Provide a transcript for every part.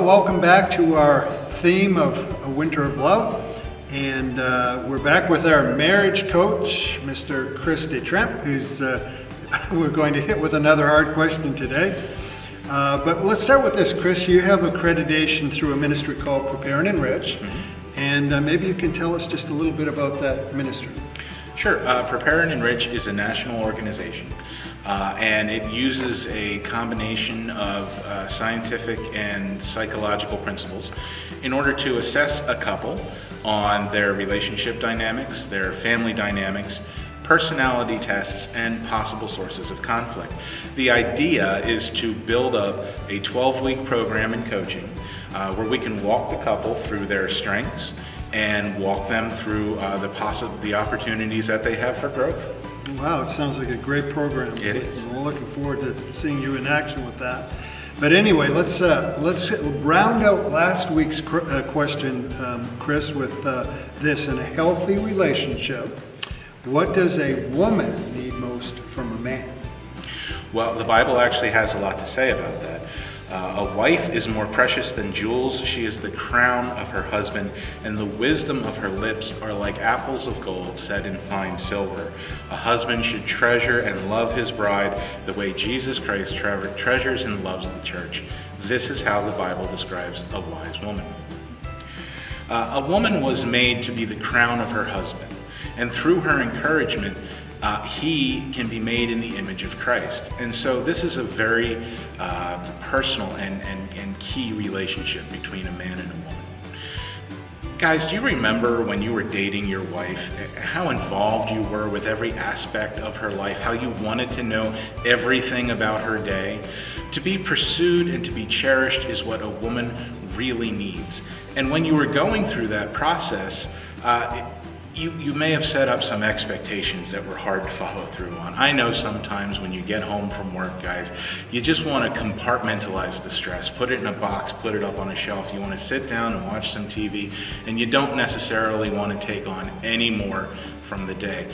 welcome back to our theme of A Winter of Love. And we're back with our marriage coach, Mr. Chris DeTremp, who's we're going to hit with another hard question today. But let's start with this, Chris. You have accreditation through a ministry called Prepare and Enrich. And maybe you can tell us just a little bit about that ministry. Sure. Prepare and Enrich is a national organization. And it uses a combination of scientific and psychological principles in order to assess a couple on their relationship dynamics, their family dynamics, personality tests, and possible sources of conflict. The idea is to build up a 12-week program in coaching where we can walk the couple through their strengths and walk them through the opportunities that they have for growth. Wow, it sounds like a great program. It is. We're looking forward to seeing you in action with that. But anyway, let's round out last week's question, Chris, with this. In a healthy relationship, what does a woman need most from a man? Well, the Bible actually has a lot to say about that. A wife is more precious than jewels. She is the crown of her husband, and the wisdom of her lips are like apples of gold set in fine silver. A husband should treasure and love his bride the way Jesus Christ treasures and loves the church. This is how the Bible describes a wise woman. A woman was made to be the crown of her husband, and through her encouragement, he can be made in the image of Christ. And so this is a very personal and key relationship between a man and a woman. Guys, do you remember when you were dating your wife, how involved you were with every aspect of her life, how you wanted to know everything about her day? To be pursued and to be cherished is what a woman really needs. And when you were going through that process, you may have set up some expectations that were hard to follow through on. I know sometimes when you get home from work, guys, you just want to compartmentalize the stress, put it in a box, put it up on a shelf. You want to sit down and watch some TV, and you don't necessarily want to take on any more from the day.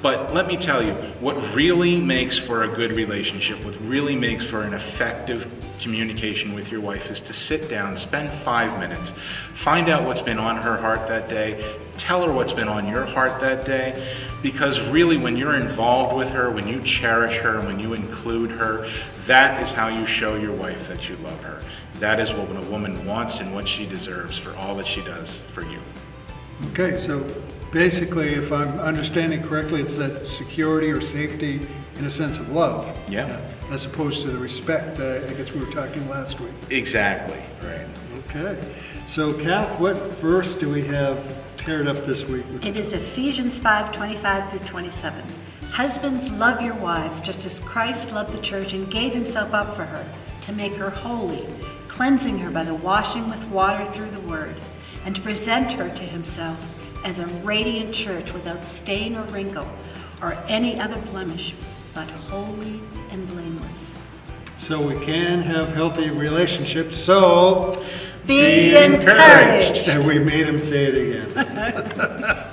But let me tell you, what really makes for a good relationship, what really makes for an effective communication with your wife is to sit down, spend 5 minutes, find out what's been on her heart that day, tell her what's been on your heart that day, because really when you're involved with her, when you cherish her, when you include her, that is how you show your wife that you love her. That is what a woman wants and what she deserves for all that she does for you. Okay, so basically, if I'm understanding correctly, it's that security or safety in a sense of love. Yeah. As opposed to the respect, I guess we were talking last week. Exactly, right. Okay. So, Kath, what verse do we have paired up this week? It is Ephesians 5:25 through 27. Husbands, love your wives, just as Christ loved the church and gave himself up for her, to make her holy, cleansing her by the washing with water through the word, and to present her to himself as a radiant church without stain or wrinkle or any other blemish, but holy and blameless. So we can have healthy relationships, so be encouraged. And we made him say it again.